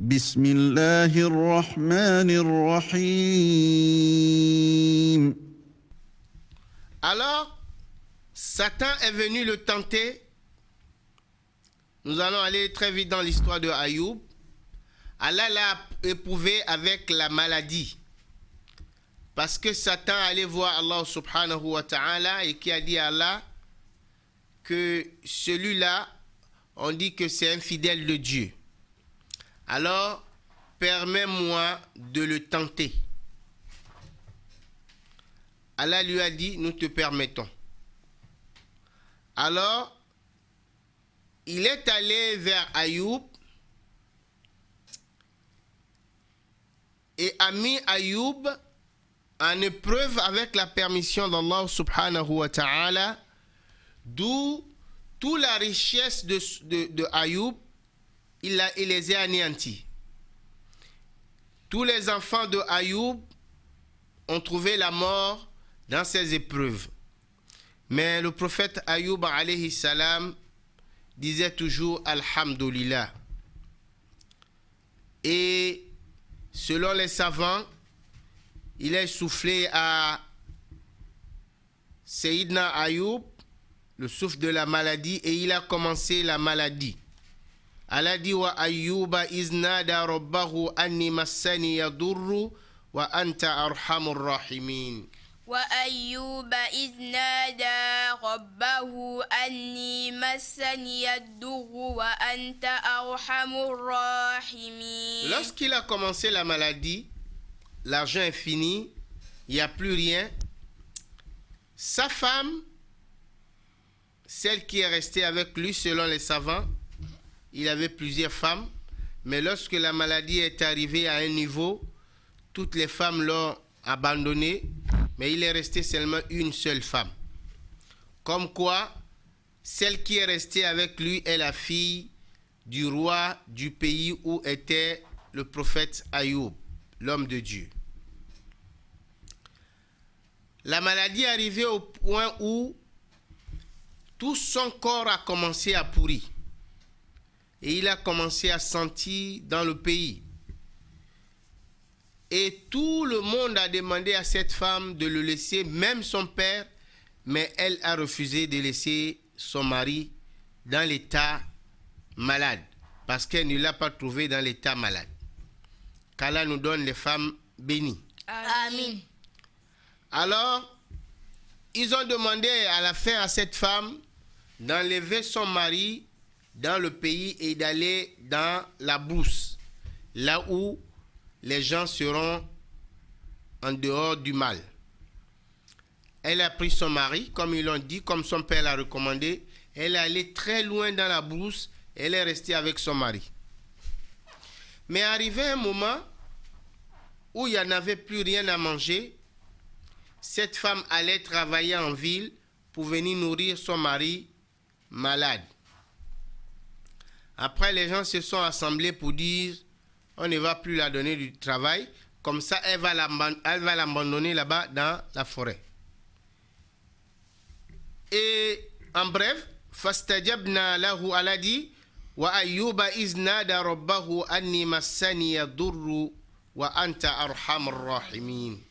بسم الله الرحمن الرحيم. Alors, Satan est venu le tenter. Nous allons aller très vite dans l'histoire de Ayoub. Allah l'a éprouvé avec la maladie. Parce que Satan allait voir Allah subhanahu wa ta'ala et qui a dit à Allah que celui-là, on dit que c'est un fidèle de Dieu. Alors, permets-moi de le tenter. Allah lui a dit, nous te permettons. Alors, il est allé vers Ayoub et a mis Ayoub en épreuve avec la permission d'Allah subhanahu wa ta'ala, d'où toute la richesse de Ayoub, il les a anéantis. Tous les enfants de Ayoub ont trouvé la mort dans ces épreuves. Mais le prophète Ayoub alayhi salam disait toujours Alhamdulillah. Et selon les savants, il est soufflé à Sayyidina Ayoub le souffle de la maladie et il a commencé la maladie. Allah dit wa Ayyuba iznada rabbahu anni massani yadurru wa anta arhamur rahimin. وأيوب إذ نادى ربه أني مسني الضر وأنت أرحم الراحمين. Lorsqu'il a commencé la maladie, l'argent est fini, il n'y a plus rien. Sa femme, celle qui est restée avec lui selon les savants, il avait plusieurs femmes, mais lorsque la maladie est arrivée à un niveau, toutes les femmes l'ont abandonné, mais il est resté seulement une seule femme. Comme quoi, celle qui est restée avec lui est la fille du roi du pays où était le prophète Ayoub, l'homme de Dieu. La maladie est arrivée au point où tout son corps a commencé à pourrir. Et il a commencé à sentir dans le pays. Et tout le monde a demandé à cette femme de le laisser, même son père, mais elle a refusé de laisser son mari dans l'état malade, parce qu'elle ne l'a pas trouvé dans l'état malade. Qu'Allah nous donne les femmes bénies. Amen. Alors, ils ont demandé à la fin à cette femme d'enlever son mari dans le pays et d'aller dans la brousse, là où les gens seront en dehors du mal. Elle a pris son mari, comme ils l'ont dit, comme son père l'a recommandé. Elle est allée très loin dans la brousse, elle est restée avec son mari. Mais arrivé un moment où il n'y en avait plus rien à manger, cette femme allait travailler en ville pour venir nourrir son mari malade. Après, les gens se sont assemblés pour dire on ne va plus la donner du travail, comme ça elle va l'abandonner là-bas dans la forêt. Et en bref, fastajabna lahu, Allah dit wa ayyuba iznada rabbahu anni massani yadurru wa anta arhamur rahimin.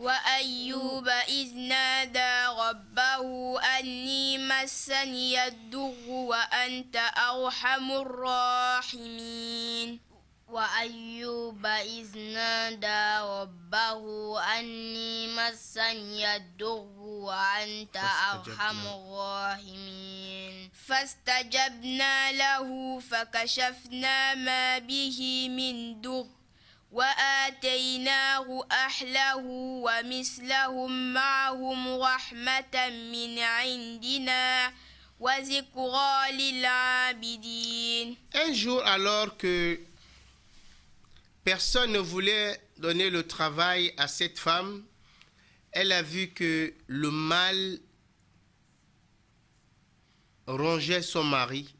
وأيوب إذ نادى ربه أني مسني الضر وأنت أرحم الراحمين. وأيوب إذ نادى ربه أني مسني الضر وأنت أرحم الراحمين. فاستجبنا له فكشفنا ما به من ضر وآتيناه أهله ومثلهم معهم رحمة من عندنا وذكرى للعابدين. Un jour, alors que personne ne voulait donner le travail à cette femme, elle a vu que le mal rongeait son mari.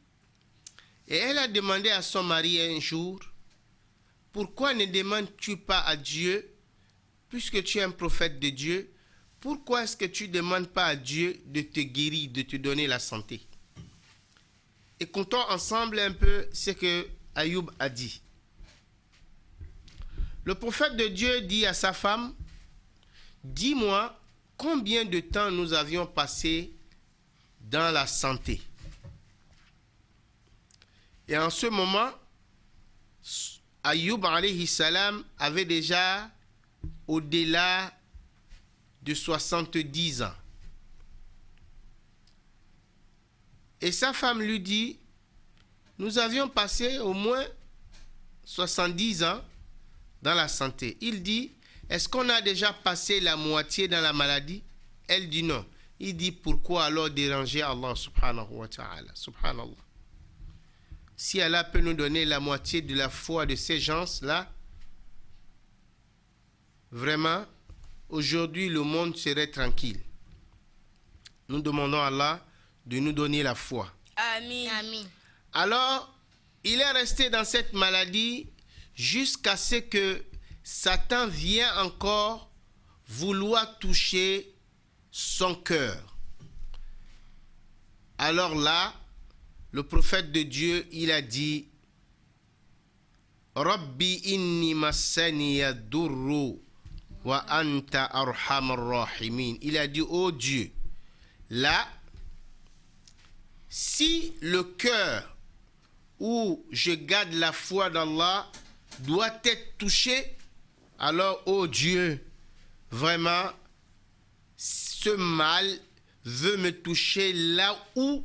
Et elle a demandé à son mari un jour, pourquoi ne demandes-tu pas à Dieu, puisque tu es un prophète de Dieu, pourquoi est-ce que tu ne demandes pas à Dieu de te guérir, de te donner la santé? Écoutons ensemble un peu ce que Ayoub a dit. Le prophète de Dieu dit à sa femme, dis-moi combien de temps nous avions passé dans la santé. Et en ce moment, Ayyub alayhi salam avait déjà au-delà de 70 ans. Et sa femme lui dit, nous avions passé au moins 70 ans dans la santé. Il dit, est-ce qu'on a déjà passé la moitié dans la maladie? Elle dit non. Il dit, pourquoi alors déranger Allah subhanahu wa ta'ala? Subhanallah. Si Allah peut nous donner la moitié de la foi de ces gens-là, vraiment, aujourd'hui, le monde serait tranquille. Nous demandons à Allah de nous donner la foi. Amin. Amin. Alors, il est resté dans cette maladie jusqu'à ce que Satan vienne encore vouloir toucher son cœur. Alors là, le prophète de Dieu, il a dit, Rabbi inni massaniya durru wa anta arhamar rahimin. Il a dit, oh Dieu, là, si le cœur où je garde la foi d'Allah doit être touché, alors, oh Dieu, vraiment, ce mal veut me toucher là où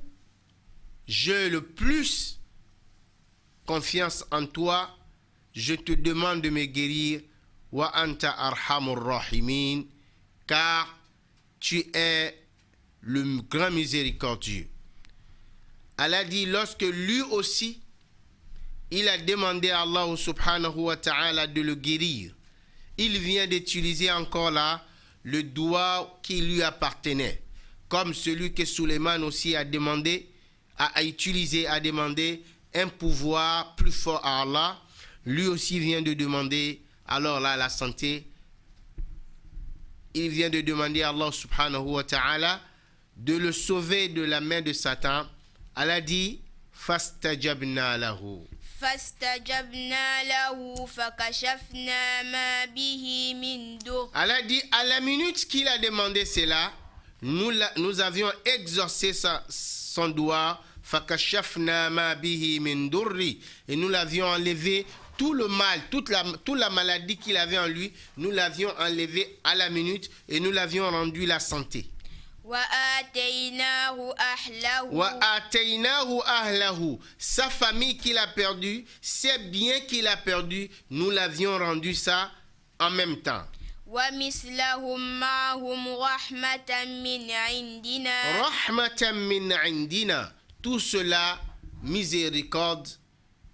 j'ai le plus confiance en toi. Je te demande de me guérir. Wa anta arhamur rahimin, car tu es le grand miséricordieux. Allah dit, lorsque lui aussi, il a demandé à Allah subhanahu wa ta'ala de le guérir, il vient d'utiliser encore là le doigt qui lui appartenait, comme celui que Suleiman aussi a demandé, a demandé un pouvoir plus fort à Allah. Lui aussi vient de demander, alors là, la santé. Il vient de demander à Allah subhanahu wa ta'ala de le sauver de la main de Satan. Allah dit, fastajabna lahu. فاستجبنا له فكشفنا ما به من ضر. Allah dit, à la minute qu'il a demandé cela, nous avions exaucé son doigt, fakashafna ma bihi min durri, et nous l'avions enlevé tout le mal, toute la maladie qu'il avait en lui, nous l'avions enlevé à la minute et nous l'avions rendu la santé. وآتيناه أهله. Sa famille qu'il a perdue, ses biens qu'il a perdus, nous l'avions rendu ça en même temps. ومثلهم معهم رحمة من عندنا. رحمة من عندنا. Tout cela, miséricorde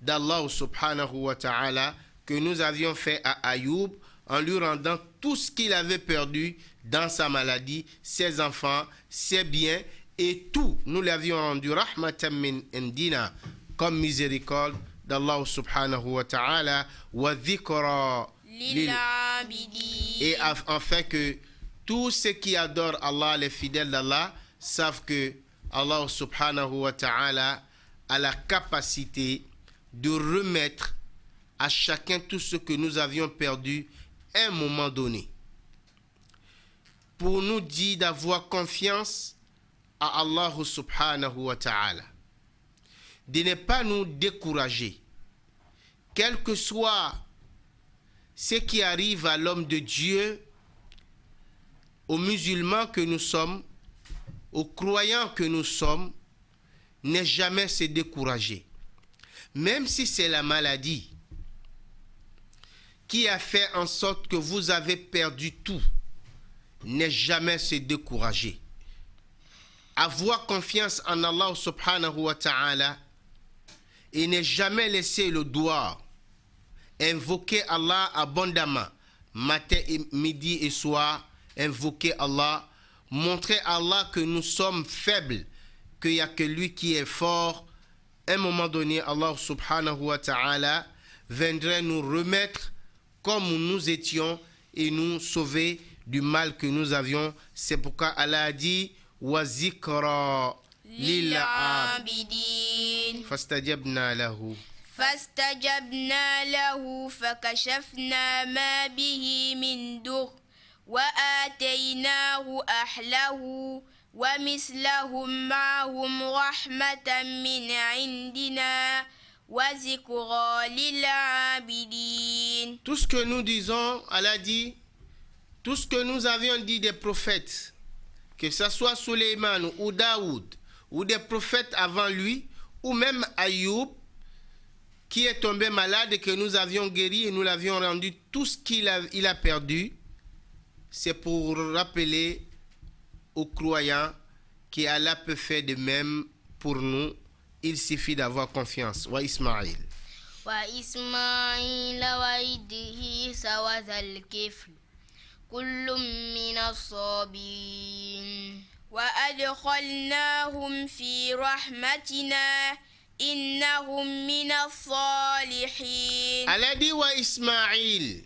d'Allah subhanahu wa ta'ala, que nous avions fait à Ayoub en lui rendant tout ce qu'il avait perdu dans sa maladie, ses enfants, ses biens et tout. Nous l'avions rendu rahmatan min indina, comme miséricorde d'Allah subhanahu wa ta'ala, wa dhikra lil abidin. Et afin que tous ceux qui adorent Allah, les fidèles d'Allah, savent que Allah subhanahu wa ta'ala a la capacité de remettre à chacun tout ce que nous avions perdu à un moment donné. Pour nous dire d'avoir confiance à Allah subhanahu wa ta'ala, de ne pas nous décourager, quel que soit ce qui arrive à l'homme de Dieu, aux musulmans que nous sommes, aux croyants que nous sommes, ne jamais se décourager. Même si c'est la maladie qui a fait en sorte que vous avez perdu tout, ne jamais se décourager. Avoir confiance en Allah subhanahu wa ta'ala et ne jamais laisser le doigt. Invoquer Allah abondamment, matin, midi et soir. Invoquer Allah, montrer à Allah que nous sommes faibles, qu'il n'y a que lui qui est fort. À un moment donné, Allah subhanahu wa ta'ala viendrait nous remettre comme nous étions et nous sauver du mal que nous avions. C'est pourquoi Allah a dit wa zikra lil abidin fastajabna lahu فاستجبنا له فكشفنا ما به من ضر وآتيناه أهله ومثلهم معهم رحمة من عندنا وذكرى للعابدين. Tout ce que nous disons, Allah dit, tout ce que nous avions dit des prophètes, que ce soit Suleiman ou Daoud, ou des prophètes avant lui, ou même Ayoub, qui est tombé malade et que nous avions guéri et nous l'avions rendu tout ce qu'il a perdu, c'est pour rappeler aux croyants qu'Allah peut faire de même pour nous. Il suffit d'avoir confiance. Wa Ismaïl. وإسماعيل وإدريس وذا الكفل كل من الصابرين وأدخلناهم في رحمتنا إنهم من الصالحين. Allah dit wa Ismaïl.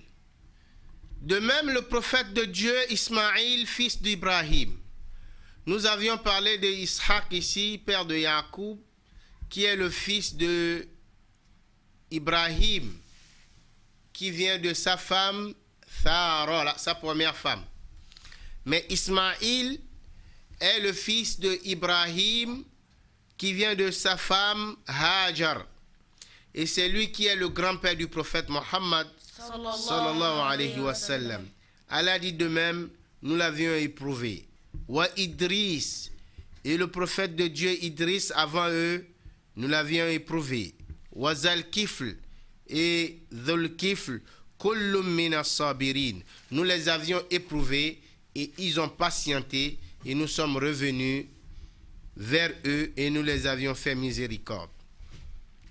De même le prophète de Dieu Ismaïl, fils d'Ibrahim. Nous avions parlé de Ishaq ici, père de Yacoub, qui est le fils de Ibrahim, qui vient de sa femme Thara, sa première femme. Mais Ismaïl est le fils de Ibrahim, qui vient de sa femme Hajar. Et c'est lui qui est le grand-père du prophète Mohammed sallallahu alayhi wa sallam. Allah dit de même, nous l'avions éprouvé. Wa Idris, et le prophète de Dieu Idris avant eux, nous l'avions éprouvé. Wa Zal-Kifl, et Dhul-Kifl, kullum min as-sabirin. Nous les avions éprouvés et ils ont patienté et nous sommes revenus vers eux et nous les avions fait miséricorde.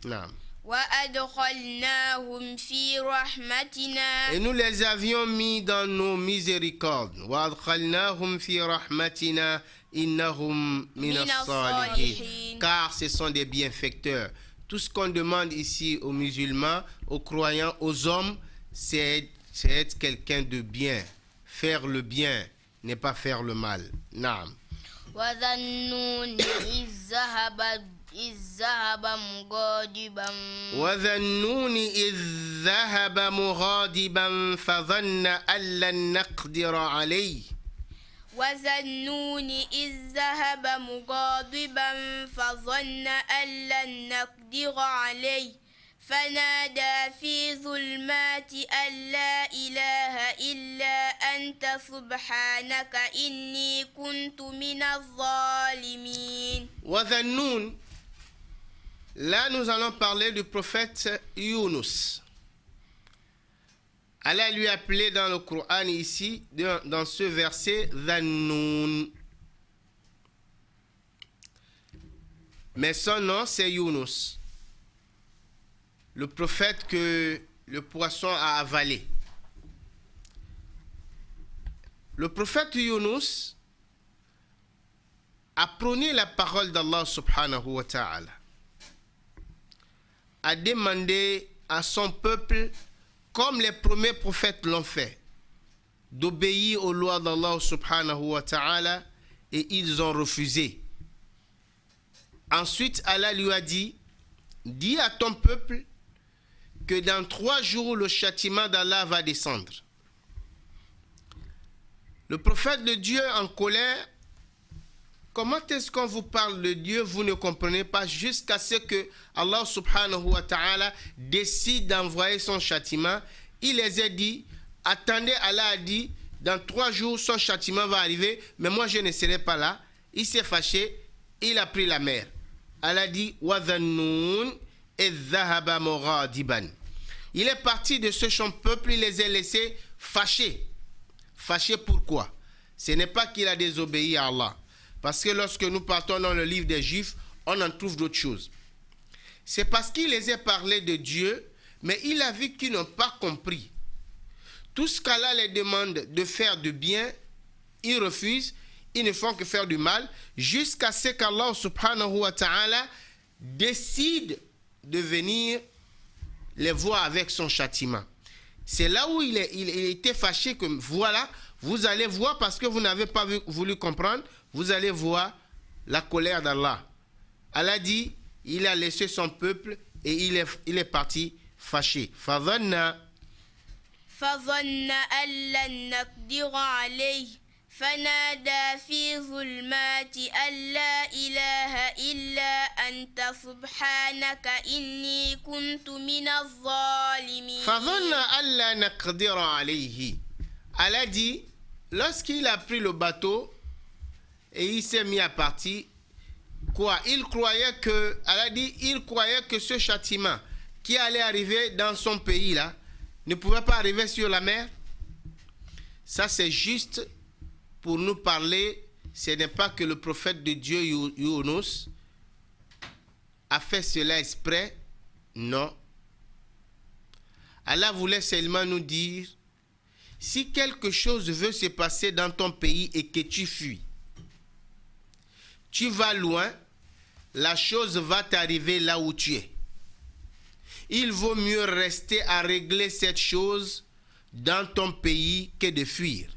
Naam. وأدخلناهم في رحمتنا. Et nous les avions mis dans nos miséricordes. وَأَدْخَلْنَاهُمْ فِي رَحْمَتِنَا إِنَّهُمْ مِنَ الصَّالِحِينَ. Car ce sont des bienfaiteurs. Tout ce qu'on demande ici aux musulmans, aux croyants, aux hommes, c'est être quelqu'un de bien. Faire le bien, n'est pas faire le mal. Naam. وذا النون إذ ذهب مغاضبا وذا النون إذ ذهب مغاضبا فظن أن لن نقدر عليه. وذا النون إذ ذهب مغاضبا فظن أن لن نقدر عليه فنادى في ظلمات أن لا إله إلا أنت سبحانك إني كنت من الظالمين. وذا النون. Là, nous allons parler du prophète Yunus. Allah lui a appelé dans le Coran ici, dans ce verset, Dhannoun. Mais son nom, c'est Yunus. Le prophète que le poisson a avalé. Le prophète Yunus a prôné la parole d'Allah subhanahu wa ta'ala, a demandé à son peuple, comme les premiers prophètes l'ont fait, d'obéir aux lois d'Allah subhanahu wa ta'ala, et ils ont refusé. Ensuite, Allah lui a dit, dis à ton peuple que dans 3 jours, le châtiment d'Allah va descendre. Le prophète de Dieu en colère, comment est-ce qu'on vous parle de Dieu, vous ne comprenez pas, jusqu'à ce que Allah subhanahu wa ta'ala décide d'envoyer son châtiment. Il les a dit, attendez, Allah a dit, dans 3 jours, son châtiment va arriver, mais moi je ne serai pas là. Il s'est fâché, il a pris la mer. Allah dit, وَذَنُّونَ إِذْ ذَهَبَ مُغَاضِبًا. Il est parti de ce son peuple, il les a laissés fâchés. Fâchés pourquoi? Ce n'est pas qu'il a désobéi à Allah. Parce que lorsque nous partons dans le livre des Juifs, on en trouve d'autres choses. C'est parce qu'il les a parlé de Dieu, mais il a vu qu'ils n'ont pas compris. Tout ce qu'Allah les demande de faire de bien, ils refusent, ils ne font que faire du mal, jusqu'à ce qu'Allah subhanahu wa ta'ala décide de venir les voir avec son châtiment. C'est là où il était fâché que voilà, vous allez voir parce que vous n'avez pas voulu comprendre, vous allez voir la colère d'Allah. Allah dit, il a laissé son peuple, et il est parti fâché. فظن أن لن نقدر عليه فنادى في ظلمات أن لا إله إلا أنت سبحانك إني كنت من الظالمين. فظن أن لا نقدر عليه. Elle a dit, lorsqu'il a pris le bateau et il s'est mis à partir, quoi? Il croyait que ce châtiment qui allait arriver dans son pays là ne pouvait pas arriver sur la mer. Ça c'est juste pour nous parler, ce n'est pas que le prophète de Dieu Younous a fait cela exprès, non. Allah voulait seulement nous dire, si quelque chose veut se passer dans ton pays et que tu fuis, tu vas loin, la chose va t'arriver là où tu es. Il vaut mieux rester à régler cette chose dans ton pays que de fuir.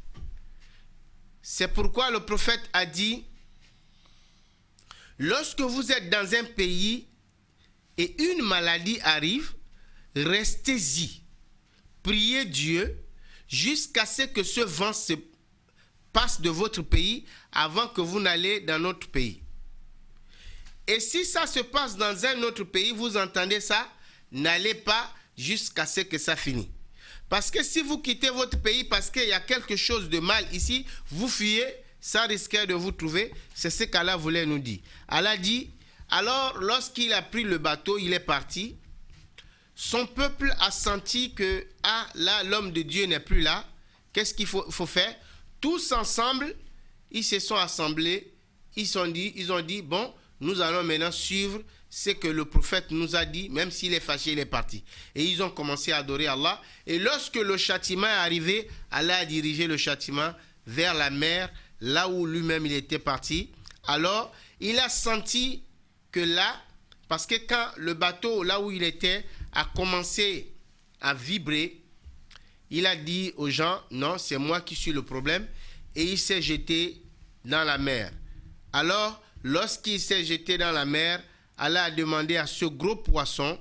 C'est pourquoi le prophète a dit, lorsque vous êtes dans un pays et une maladie arrive, restez-y. Priez Dieu jusqu'à ce que ce vent se passe de votre pays avant que vous n'allez dans notre pays. Et si ça se passe dans un autre pays, vous entendez ça, n'allez pas jusqu'à ce que ça finisse. Parce que si vous quittez votre pays parce qu'il y a quelque chose de mal ici, vous fuyez, ça risquait de vous trouver. C'est ce qu'Allah voulait nous dire. Allah dit, alors lorsqu'il a pris le bateau, il est parti. Son peuple a senti que, là, l'homme de Dieu n'est plus là. Qu'est-ce qu'il faut faire? Tous ensemble, ils se sont assemblés. Ils ont dit, bon, nous allons maintenant suivre ce que le prophète nous a dit, même s'il est fâché, il est parti. Et ils ont commencé à adorer Allah. Et lorsque le châtiment est arrivé, Allah a dirigé le châtiment vers la mer, là où lui-même il était parti. Alors, il a senti que là, parce que quand le bateau, là où il était, a commencé à vibrer, il a dit aux gens, non, c'est moi qui suis le problème. Et il s'est jeté dans la mer. Alors, lorsqu'il s'est jeté dans la mer, Allah a demandé à ce gros poisson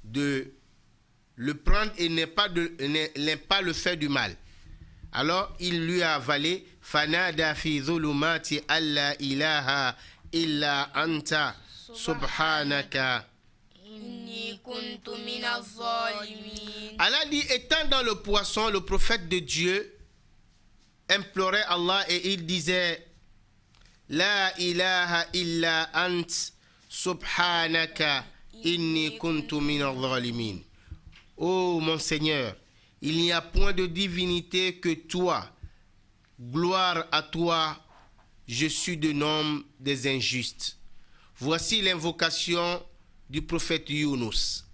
de le prendre et n'est pas le faire du mal. Alors, il lui a avalé. Fanada fi zulumati alla ilaha illa anta subhanaka. Allah dit, étant dans le poisson, le prophète de Dieu implorait Allah et il disait, La ilaha illa ant subhanaka inni kuntu minal zalimin. Oh mon Seigneur, il n'y a point de divinité que toi. Gloire à toi, je suis de nom des injustes. Voici l'invocation du prophète Younous.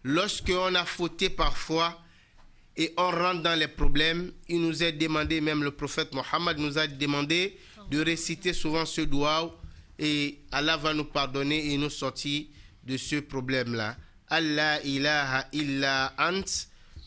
Lorsqu'on a fauté parfois et on rentre dans les problèmes, il nous est demandé, même le prophète Mohammed nous a demandé de réciter souvent ce doua et Allah va nous pardonner et nous sortir de ce problème-là. Allah ilaha illa ant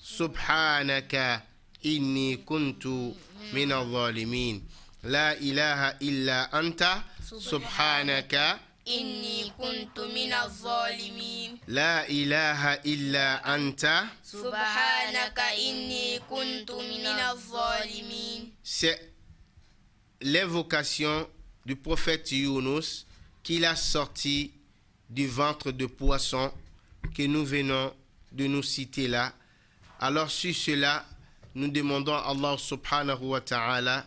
subhanaka inni kuntu minal zalimin. La ilaha illa anta subhanaka inni kuntu minaz zalimin. La ilaha illa anta Subhanaka inni kuntu minaz zalimin. C'est l'invocation du prophète Younous qu'il a sorti du ventre de poisson que nous venons de nous citer là. Alors sur cela, nous demandons à Allah subhanahu wa ta'ala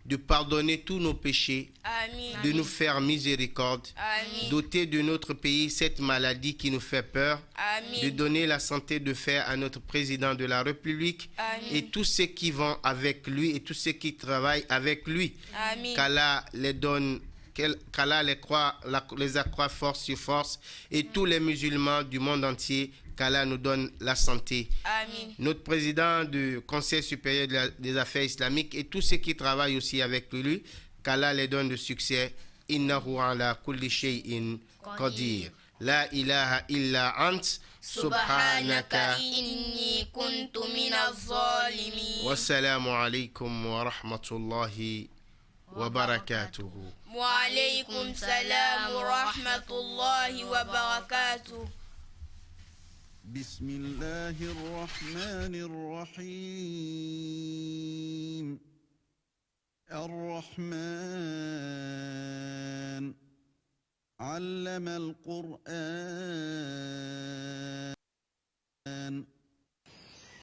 de pardonner tous nos péchés, Amin. de nous faire miséricorde, Amin. doter de notre pays cette maladie qui nous fait peur, Amin. de donner la santé de fer à notre président de la République Amin. et tous ceux qui vont avec lui et tous ceux qui travaillent avec lui. Amin. Qu'Allah les donne, qu'Allah les accroît force sur force et tous les musulmans du monde entier, qu'Allah nous donne la santé. Amin. Notre président du Conseil supérieur des affaires islamiques et tous ceux qui travaillent aussi avec lui, qu'Allah les donne de succès. Innahu ala kulli shay'in qadir. La ilaha illa ant subhanaka inni kuntu minaz zalimin. wassalamu alaykum wa rahmatullahi wa barakatuhu. Wa alaykum salam wa rahmatullahi wa barakatuh. بسم الله الرحمن الرحيم الرحمن، علم القرآن،